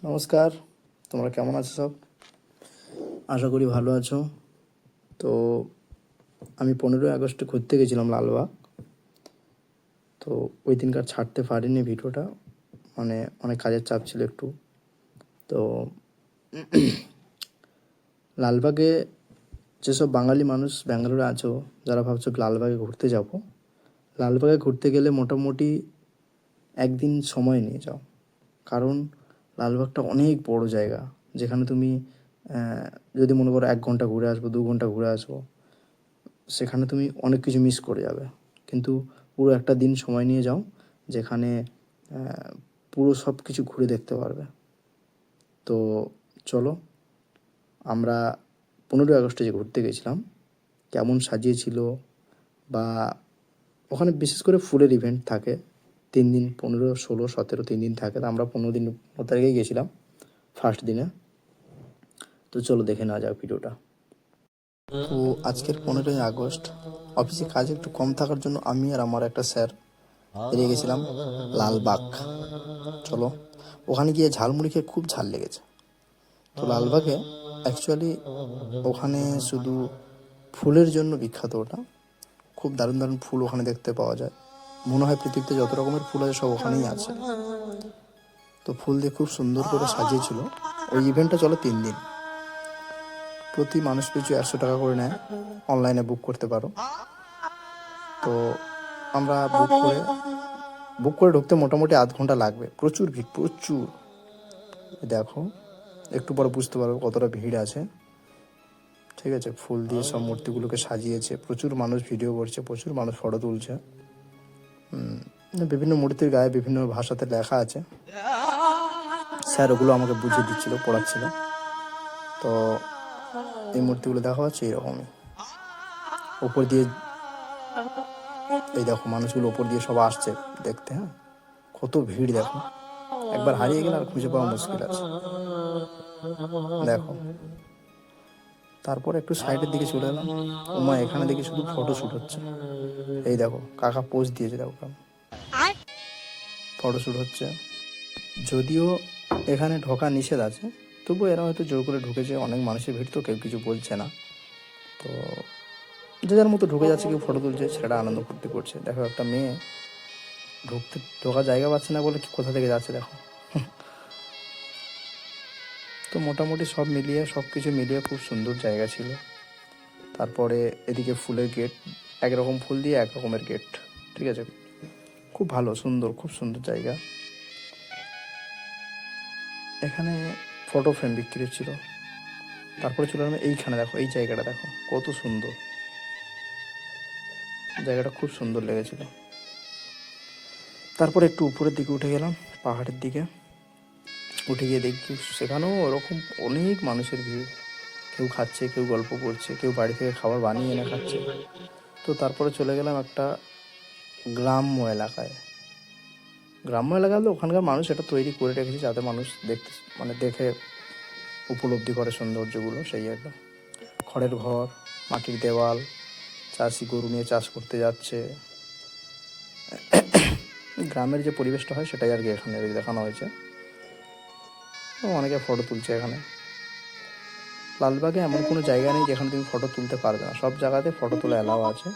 নমস্কার, তোমরা কেমন আছো সব? আশা করি ভালো আছো। তো আমি 15ই আগস্টে ঘুরতে গেছিলাম লালবাগ। তো ওই দিনকার ছাড়তে পারিনি ভিডিওটা, মানে অনেক কাজের চাপ ছিল একটু। তো লালবাগে যেসব বাঙালি মানুষ ব্যাঙ্গালোরে আছো, যারা ভাবছো লালবাগে ঘুরতে যাব, লালবাগে ঘুরতে গেলে মোটামুটি একদিন সময় নিয়ে যাও। কারণ লালবাগটা অনেক বড় জায়গা, যেখানে তুমি যদি মনে করো 1 ঘন্টা ঘুরে আসবো, 2 ঘন্টা ঘুরে আসবো, সেখানে তুমি অনেক কিছু মিস করে যাবে। কিন্তু পুরো একটা দিন সময় নিয়ে যাও, যেখানে পুরো সব কিছু ঘুরে দেখতে পারবে। তো চলো, আমরা 15ই আগস্টে যে ঘুরতে গেছিলাম, কেমন সাজিয়েছিল, বা ওখানে বিশেষ করে ফুলের ইভেন্ট থাকে 3 দিন, 15, 16, 17, 3 দিন থাকে। তো আমরা 15 তারিখেই গেছিলাম, ফার্স্ট দিনে। তো চলো দেখে নেওয়া যাক ভিডিওটা। তো আজকের 15ই আগস্ট অফিসে কাজ একটু কম থাকার জন্য আমি আর আমার একটা স্যার বেরিয়ে গেছিলাম লালবাগ। চলো, ওখানে গিয়ে ঝালমুড়ি খেয়ে খুব ঝাল লেগেছে। তো লালবাগে অ্যাকচুয়ালি ওখানে শুধু ফুলের জন্য বিখ্যাত। ওটা খুব দারুণ দারুণ ফুল ওখানে দেখতে পাওয়া যায়। মনে হয় পৃথিবীতে যত রকমের ফুল আছে সব ওখানেই আছে। তো ফুল দিয়ে খুব সুন্দর করে সাজিয়েছিল। ওই ইভেন্টটা চলো 3 দিন। প্রতি মানুষ পিছু 100 টাকা করে নেয়, অনলাইনে বুক করতে পারো। তো আমরা বুক করে ঢুকতে মোটামুটি আধ ঘন্টা লাগবে। প্রচুর ভিড়, প্রচুর। দেখো, একটু পরে বুঝতে পারবো কতটা ভিড় আছে। ঠিক আছে, ফুল দিয়ে সব মূর্তিগুলোকে সাজিয়েছে, প্রচুর মানুষ ভিডিও করছে, প্রচুর মানুষ ফটো তুলছে। বিভিন্ন মূর্তির গায়ে বিভিন্ন ভাষাতে লেখা আছে। স্যার ওগুলো আমাকে বুঝিয়ে দিচ্ছিল, পড়াচ্ছিল। তো এই মূর্তিগুলো দেখা হচ্ছে এরকমই ওপর দিয়ে। এই দেখো, মানুষগুলো ওপর দিয়ে সব আসছে দেখতে। হ্যাঁ, কত ভিড় দেখো। একবার হারিয়ে গেলে আর খুঁজে পাওয়া মুশকিল আছে। দেখো, তারপর একটু সাইডের দিকে চলে এলাম। ওমা, এখানে দেখি শুধু ফটো শ্যুট হচ্ছে। এই দেখো, কাকা পোজ দিয়েছে, দেখো ফটো শ্যুট হচ্ছে। যদিও এখানে ঢোকা নিষেধ আছে, তবু এরা হয়তো জোর করে ঢুকেছে। অনেক মানুষের ভিড়, তো কেউ কিছু বলছে না। তো যে যার মতো ঢুকে যাচ্ছে, কেউ ফটো তুলছে, ছেলেটা আনন্দ ফুর্তি করছে। দেখো, একটা মেয়ে ঢোকার জায়গা পাচ্ছে না বলে কোথা থেকে যাচ্ছে দেখো। তো মোটামুটি সব কিছু মিলিয়ে খুব সুন্দর জায়গা ছিল। তারপরে এদিকে ফুলের গেট, একরকম ফুল দিয়ে এক রকমের গেট। ঠিক আছে, খুব ভালো, সুন্দর, খুব সুন্দর জায়গা। এখানে ফটো ফ্রেম বিক্রি ছিল। তারপরে চলে এলাম এইখানে। দেখো, এই জায়গাটা দেখো কত সুন্দর। জায়গাটা খুব সুন্দর লেগেছিল। তারপরে একটু উপরের দিকে উঠে গেলাম, পাহাড়ের দিকে। উঠে গিয়ে দেখি সেখানেও ওরকম অনেক মানুষের ভিড়। কেউ খাচ্ছে, কেউ গল্প করছে, কেউ বাড়ি থেকে খাবার বানিয়ে এনে খাচ্ছে। তো তারপরে চলে গেলাম একটা গ্রাম্য এলাকায়। গ্রাম্য এলাকা হলে ওখানকার মানুষ এটা তৈরি করে রেখেছে যাতে মানুষ দেখে উপলব্ধি করে সৌন্দর্যগুলো। সেই একটা খড়ের ঘর, মাটির দেওয়াল, চাষি গরু নিয়ে চাষ করতে যাচ্ছে। গ্রামের যে পরিবেশটা হয় সেটাই আর কি এখানে দেখানো হয়েছে। অনেকে ফটো তুলছে এখানে। লালবাগে এমন কোনো জায়গা নেই যেখানে তুমি ফটো তুলতে পারবে না, সব জায়গাতে ফটো তোলা অ্যালাউ আছে।